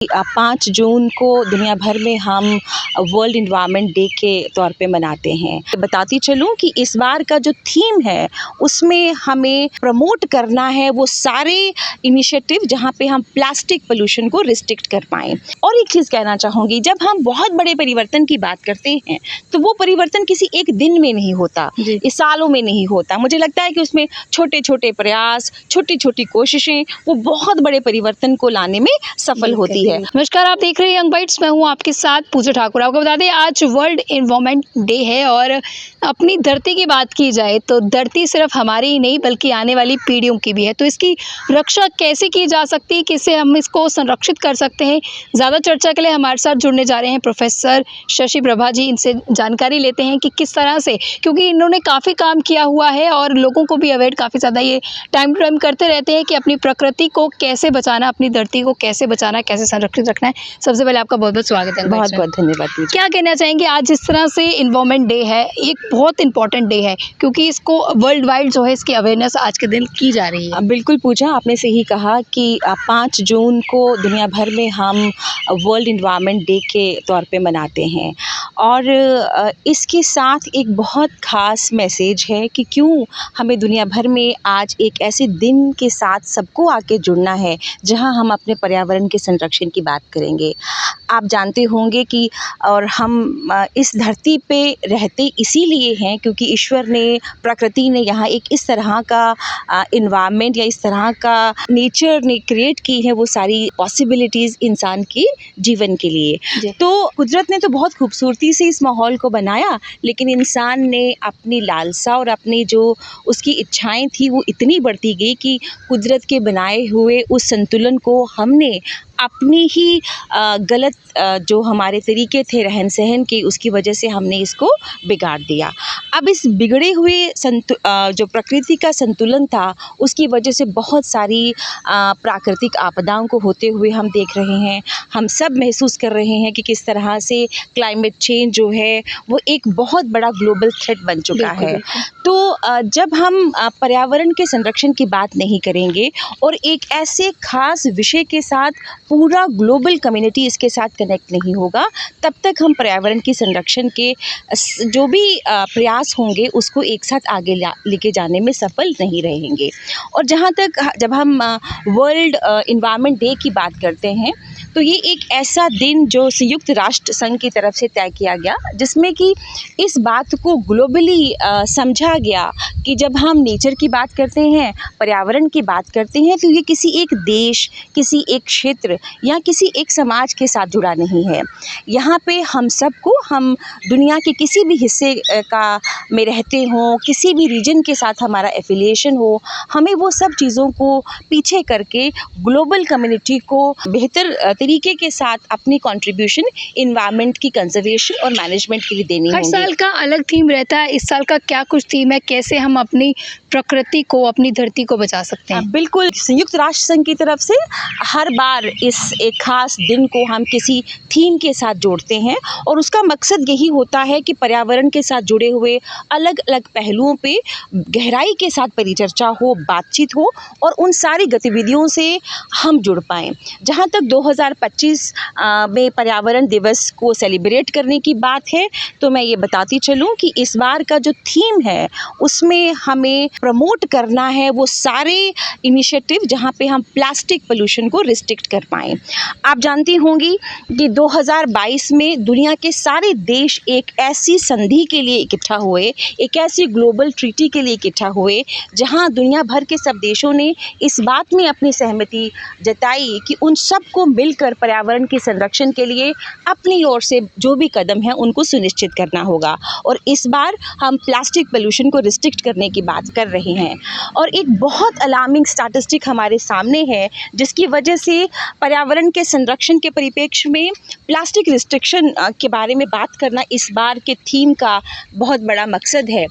5 जून को दुनिया भर में हम वर्ल्ड एनवायरनमेंट डे के तौर पे मनाते हैं। बताती चलूँ कि इस बार का जो थीम है उसमें हमें प्रमोट करना है वो सारे इनिशिएटिव जहाँ पे हम प्लास्टिक पोल्यूशन को रिस्ट्रिक्ट कर पाएँ। और एक चीज़ कहना चाहूँगी, जब हम बहुत बड़े परिवर्तन की बात करते हैं तो वो परिवर्तन किसी एक दिन में नहीं होता, इस सालों में नहीं होता। मुझे लगता है कि उसमें छोटे छोटे प्रयास, छोटी छोटी कोशिशें वो बहुत बड़े परिवर्तन को लाने में सफल होती है। नमस्कार, आप देख रहे हैं यंग बाइट्स। मैं हूं आपके साथ पूजा ठाकुर। आपको बता दें आज वर्ल्ड एनवायरनमेंट डे है और अपनी धरती की बात की जाए तो धरती सिर्फ हमारी ही नहीं बल्कि आने वाली पीढ़ियों की भी है। तो इसकी रक्षा कैसे की जा सकती है, कैसे हम इसको संरक्षित कर सकते हैं, ज़्यादा चर्चा के लिए हमारे साथ जुड़ने जा रहे हैं प्रोफेसर शशि प्रभा जी। इनसे जानकारी लेते हैं कि किस तरह से, क्योंकि इन्होंने काफ़ी काम किया हुआ है और लोगों को भी अवेयर काफ़ी ज़्यादा ये टाइम टू टाइम करते रहते हैं कि अपनी प्रकृति को कैसे बचाना, अपनी धरती को कैसे बचाना, कैसे संरक्षित रखना है। सबसे पहले आपका बहुत बहुत स्वागत है। बहुत बहुत धन्यवाद। क्या कहना चाहेंगे, आज जिस तरह से एनवायरनमेंट डे है, एक बहुत इंपॉर्टेंट डे है क्योंकि इसको वर्ल्ड वाइड जो है इसकी अवेयरनेस आज के दिन की जा रही है। बिल्कुल पूजा, आपने सही कहा कि 5 जून को दुनिया भर में हम वर्ल्ड एनवायरनमेंट डे के तौर पे मनाते हैं और इसके साथ एक बहुत ख़ास मैसेज है कि क्यों हमें दुनिया भर में आज एक ऐसे दिन के साथ सबको आके जुड़ना है जहां हम अपने पर्यावरण के संरक्षण की बात करेंगे। आप जानते होंगे कि और हम इस धरती पे रहते इसीलिए हैं क्योंकि ईश्वर ने, प्रकृति ने यहाँ एक इस तरह का एनवायरनमेंट या इस तरह का नेचर ने क्रिएट की है वो सारी पॉसिबिलिटीज़ इंसान के जीवन के लिए। तो कुदरत ने तो बहुत खूबसूरती से इस माहौल को बनाया, लेकिन इंसान ने अपनी लालसा और अपनी जो उसकी इच्छाएं थी वो इतनी बढ़ती गई कि कुदरत के बनाए हुए उस संतुलन को हमने अपनी ही गलत जो हमारे तरीके थे रहन सहन के, उसकी वजह से हमने इसको बिगाड़ दिया। अब इस बिगड़े हुए जो प्रकृति का संतुलन था उसकी वजह से बहुत सारी प्राकृतिक आपदाओं को होते हुए हम देख रहे हैं। हम सब महसूस कर रहे हैं कि किस तरह से क्लाइमेट चेंज जो है वो एक बहुत बड़ा ग्लोबल थ्रेट बन चुका है। तो जब हम पर्यावरण के संरक्षण की बात नहीं करेंगे और एक ऐसे खास विषय के साथ पूरा ग्लोबल कम्युनिटी इसके साथ कनेक्ट नहीं होगा, तब तक हम पर्यावरण की संरक्षण के जो भी प्रयास होंगे उसको एक साथ आगे लेके जाने में सफल नहीं रहेंगे। और जहाँ तक जब हम वर्ल्ड एनवायरनमेंट डे की बात करते हैं तो ये एक ऐसा दिन जो संयुक्त राष्ट्र संघ की तरफ से तय किया गया, जिसमें कि इस बात को ग्लोबली समझा गया कि जब हम नेचर की बात करते हैं, पर्यावरण की बात करते हैं, तो ये किसी एक देश, किसी एक क्षेत्र या किसी एक समाज के साथ जुड़ा नहीं है। यहाँ पे हम सबको, हम दुनिया के किसी भी हिस्से में रहते हों, किसी भी रीजन के साथ हमारा एफिलिएशन हो, हमें वो सब चीज़ों को पीछे करके ग्लोबल कम्युनिटी को बेहतर तरीके के साथ अपनी कंट्रीब्यूशन एनवायरनमेंट की कंजर्वेशन और मैनेजमेंट के लिए देनी हर होंगी। साल का अलग थीम रहता है, इस साल का क्या कुछ थीम है, कैसे हम अपनी प्रकृति को, अपनी धरती को बचा सकते हैं? बिल्कुल, संयुक्त राष्ट्र संघ की तरफ से हर बार इस एक खास दिन को हम किसी थीम के साथ जोड़ते हैं और उसका मकसद यही होता है कि पर्यावरण के साथ जुड़े हुए अलग अलग पहलुओं पे गहराई के साथ परिचर्चा हो, बातचीत हो और उन सारी गतिविधियों से हम जुड़ पाएँ। जहाँ तक 2025 में पर्यावरण दिवस को सेलिब्रेट करने की बात है तो मैं ये बताती चलूँ कि इस बार का जो थीम है उसमें हमें प्रमोट करना है वो सारे इनिशिएटिव जहाँ पे हम प्लास्टिक पोल्यूशन को रिस्ट्रिक्ट कर पाएँ। आप जानती होंगी कि 2022 में दुनिया के सारे देश एक ऐसी संधि के लिए इकट्ठा हुए, एक ऐसी ग्लोबल ट्रीटी के लिए इकट्ठा हुए जहाँ दुनिया भर के सब देशों ने इस बात में अपनी सहमति जताई कि उन सबको मिलकर पर्यावरण के संरक्षण के लिए अपनी ओर से जो भी कदम है उनको सुनिश्चित करना होगा। और इस बार हम प्लास्टिक पोल्यूशन को रिस्ट्रिक्ट करने की बात कर रहे हैं और एक बहुत अलार्मिंग स्टैटिस्टिक हमारे सामने है जिसकी वजह से पर्यावरण के संरक्षण के परिप्रेक्ष्य में प्लास्टिक रिस्ट्रिक्शन के बारे में बात करना इस बार के थीम का बहुत बड़ा मकसद है।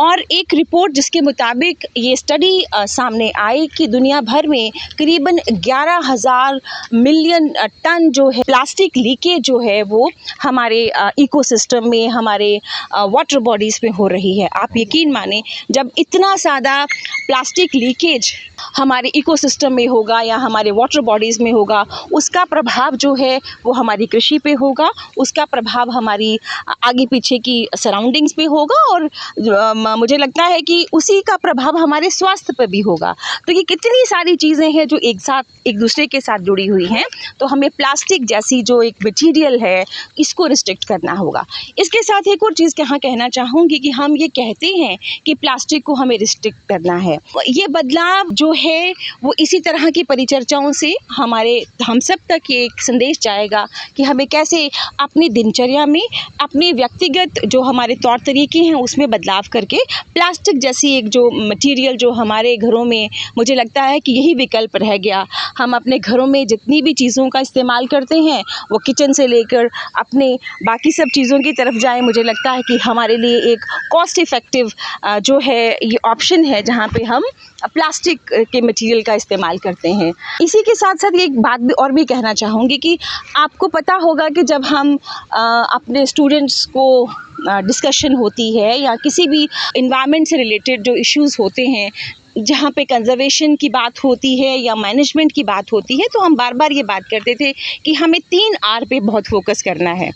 और एक रिपोर्ट जिसके मुताबिक ये स्टडी सामने आई कि दुनिया भर में करीबन 11,000 मिलियन टन जो है प्लास्टिक लीकेज जो है वो हमारे इकोसिस्टम में, हमारे वाटर बॉडीज़ में हो रही है। आप यकीन माने, जब इतना ज़्यादा प्लास्टिक लीकेज हमारे इकोसिस्टम में होगा या हमारे वाटर बॉडीज़ में होगा, उसका प्रभाव जो है वो हमारी कृषि पे होगा, उसका प्रभाव हमारी आगे पीछे की सराउंडिंग्स पे होगा और मुझे लगता है कि उसी का प्रभाव हमारे स्वास्थ्य पर भी होगा। तो ये कितनी सारी चीज़ें हैं जो एक दूसरे के साथ जुड़ी हुई हैं। तो हमें प्लास्टिक जैसी जो एक मटीरियल है इसको रिस्ट्रिक्ट करना होगा। इसके साथ एक और चीज़ यहाँ कहना चाहूँगी कि हम ये कहते हैं कि प्लास्टिक को हमें रिस्ट्रिक्ट करना है, ये बदलाव जो है वो इसी तरह की परिचर्चाओं से हम सब तक ये एक संदेश जाएगा कि हमें कैसे अपनी दिनचर्या में अपने व्यक्तिगत जो हमारे तौर तरीके हैं उसमें बदलाव करके प्लास्टिक जैसी एक जो मटेरियल जो हमारे घरों में, मुझे लगता है कि यही विकल्प रह गया। हम अपने घरों में जितनी भी चीज़ों का इस्तेमाल करते हैं वो किचन से लेकर अपने बाकी सब चीज़ों की तरफ जाएं, मुझे लगता है कि हमारे लिए एक कॉस्ट इफ़ेक्टिव जो है ये ऑप्शन है जहाँ पे हम प्लास्टिक के मटेरियल का इस्तेमाल करते हैं। इसी के साथ साथ एक बात भी कहना चाहूँगी कि आपको पता होगा कि जब हम अपने स्टूडेंट्स को डिस्कशन होती है या किसी भी इन्वायरमेंट से रिलेटेड जो इश्यूज़ होते हैं जहाँ पे कंजर्वेशन की बात होती है या मैनेजमेंट की बात होती है, तो हम बार बार ये बात करते थे कि हमें 3 आर पे बहुत फोकस करना है।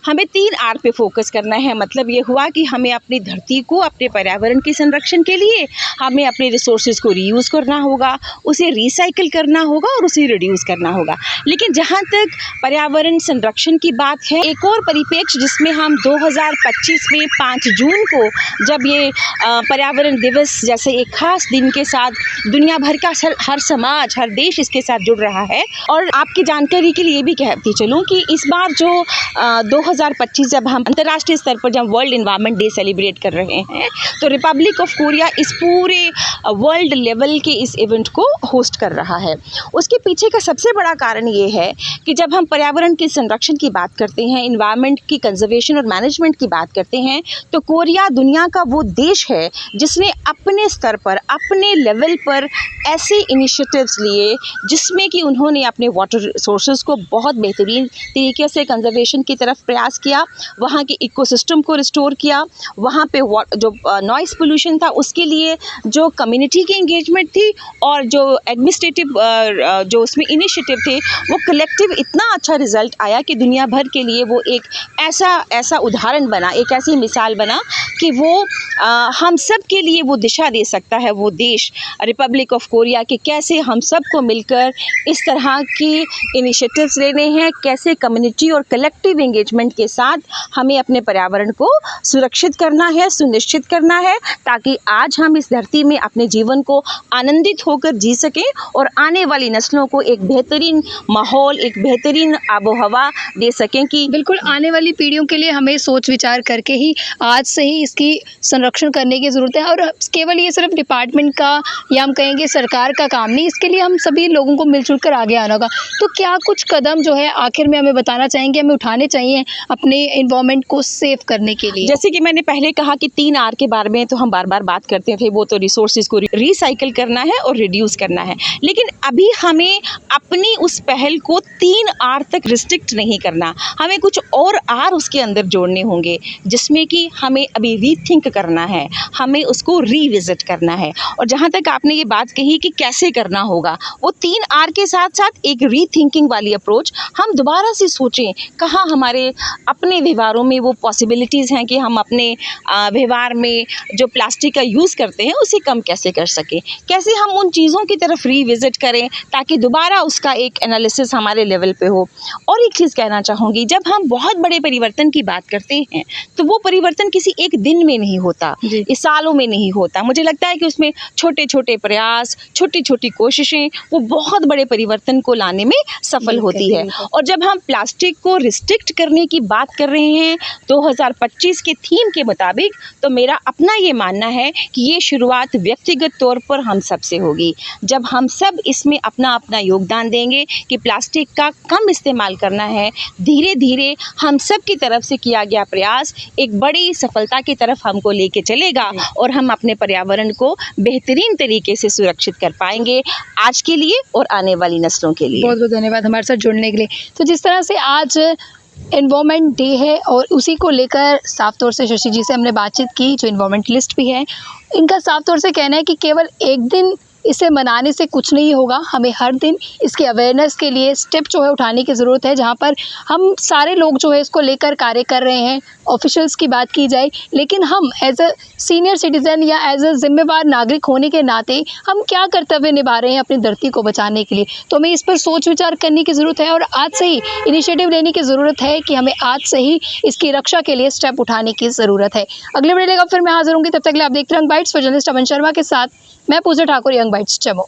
हमें 3 आर पे फोकस करना है। मतलब ये हुआ कि हमें अपनी धरती को, अपने पर्यावरण के संरक्षण के लिए हमें अपने रिसोर्सेज को रीयूज़ करना होगा, उसे रिसाइकिल करना होगा और उसे रिड्यूस करना होगा। लेकिन जहाँ तक पर्यावरण संरक्षण की बात है, एक और परिप्रेक्ष्य जिसमें हम 2025 में 5 जून को जब ये पर्यावरण दिवस जैसे एक खास दिन के साथ दुनिया भर का हर समाज, हर देश इसके साथ जुड़ रहा है। और आपकी जानकारी के लिए भी कहती चलूँ कि इस बार जो 2025 जब हम अंतर्राष्ट्रीय स्तर पर जब वर्ल्ड एनवायरनमेंट डे सेलिब्रेट कर रहे हैं, तो रिपब्लिक ऑफ कोरिया इस पूरे वर्ल्ड लेवल के इस इवेंट को होस्ट कर रहा है। उसके पीछे का सबसे बड़ा कारण ये है कि जब हम पर्यावरण के संरक्षण की बात करते हैं, एनवायरनमेंट की कंजर्वेशन और मैनेजमेंट की बात करते हैं, तो कोरिया दुनिया का वो देश है जिसने अपने स्तर पर, अपने लेवल पर ऐसे इनिशिएटिव्स लिए जिसमें कि उन्होंने अपने वाटर रिसोर्सेज को बहुत बेहतरीन तरीके से कंजर्वेशन की तरफ प्रयास किया, वहाँ के इकोसिस्टम को रिस्टोर किया, वहाँ पे जो नॉइस पोल्यूशन था उसके लिए जो कम्युनिटी की एंगेजमेंट थी और जो एडमिनिस्ट्रेटिव जो उसमें इनिशिएटिव थे, वो कलेक्टिव इतना अच्छा रिजल्ट आया कि दुनिया भर के लिए वो एक ऐसा उदाहरण बना, एक ऐसी मिसाल बना कि वो हम सब के लिए वो दिशा दे सकता है, वो देश रिपब्लिक ऑफ कोरिया, कि कैसे हम सबको मिलकर इस तरह की इनिशिएटिव्स लेने हैं, कैसे कम्युनिटी और कलेक्टिव एंगेजमेंट के साथ हमें अपने पर्यावरण को सुरक्षित करना है, सुनिश्चित करना है, ताकि आज हम इस धरती में अपने जीवन को आनंदित होकर जी सकें और आने वाली नस्लों को एक बेहतरीन माहौल, एक बेहतरीन आबोहवा दे सकें। कि बिल्कुल आने वाली पीढ़ियों के लिए हमें सोच विचार करके ही आज से ही इसकी संरक्षण करने की ज़रूरत है। और केवल ये सिर्फ डिपार्टमेंट का या हम कहेंगे सरकार का काम नहीं, इसके लिए हम सभी लोगों को मिलजुल कर आगे आना होगा। तो क्या कुछ कदम जो है आखिर में हमें बताना चाहेंगे, हमें उठाने चाहिए अपने एनवायरनमेंट को सेव करने के लिए? जैसे कि मैंने पहले कहा कि 3 आर के बारे में तो हम बार बार बात करते थे, वो तो रिसोर्सेज को रिसाइकिल करना है और रिड्यूस करना है। लेकिन अभी हमें अपनी उस पहल को 3 आर तक रिस्ट्रिक्ट नहीं करना, हमें कुछ और आर उसके अंदर जोड़ने होंगे, जिसमें कि हमें अभी रीथिंक करना है, हमें उसको रीविजिट करना है। और जहाँ तक आपने ये बात कही कि कैसे करना होगा, वो 3 आर के साथ साथ एक रीथिंकिंग वाली अप्रोच, हम दोबारा से सोचें कहाँ हमारे अपने व्यवहारों में वो पॉसिबिलिटीज़ हैं कि हम अपने व्यवहार में जो प्लास्टिक का यूज़ करते हैं उसे कम कैसे कर सकें, कैसे हम उन चीज़ों की तरफ रीविजिट करें ताकि दोबारा उसका एक एनालिसिस हमारे लेवल पे हो। और एक चीज़ कहना चाहूँगी, जब हम बहुत बड़े परिवर्तन की बात करते हैं तो वो परिवर्तन किसी एक दिन में नहीं होता, इस सालों में नहीं होता। मुझे लगता है कि उसमें छोटे छोटे प्रयास, छोटी छोटी कोशिशें वो बहुत बड़े परिवर्तन को लाने में सफल होती है। और जब हम प्लास्टिक को रिस्ट्रिक्ट करने की बात कर रहे हैं 2025 के थीम के मुताबिक, तो मेरा अपना ये मानना है कि ये शुरुआत व्यक्तिगत तौर पर हम सब से होगी। जब हम सब इसमें अपना अपना योगदान देंगे कि प्लास्टिक का कम इस्तेमाल करना है, धीरे धीरे हम सब की तरफ से किया गया प्रयास एक बड़ी सफलता की तरफ हमको लेके चलेगा और हम अपने पर्यावरण को बेहतरीन तरीके से सुरक्षित कर पाएंगे, आज के लिए और आने वाली नस्लों के लिए। बहुत बहुत धन्यवाद हमारे साथ जुड़ने के लिए। तो जिस तरह से आज एनवायरनमेंट डे है और उसी को लेकर साफ तौर से शशि जी से हमने बातचीत की, जो एनवायरनमेंटलिस्ट भी हैं। इनका साफ तौर से कहना है कि केवल एक दिन इसे मनाने से कुछ नहीं होगा, हमें हर दिन इसके अवेयरनेस के लिए स्टेप जो है उठाने की ज़रूरत है, जहाँ पर हम सारे लोग जो है इसको लेकर कार्य कर रहे हैं। ऑफिशियल्स की बात की जाए, लेकिन हम एज अ सीनियर सिटीज़न या एज अ जिम्मेवार नागरिक होने के नाते हम क्या कर्तव्य निभा रहे हैं अपनी धरती को बचाने के लिए। तो हमें इस पर सोच विचार करने की ज़रूरत है और आज से ही इनिशिएटिव लेने की ज़रूरत है कि हमें आज से ही इसकी रक्षा के लिए स्टेप उठाने की ज़रूरत है। अगले वीडियो लेकर फिर मैं हाजिर होंगी, तब तक के लिए आप देखते रहें यंग बाइट्स। जर्नलिस्ट अमन शर्मा के साथ मैं पूजा ठाकुर, यंग बाइट्स, जम्मू।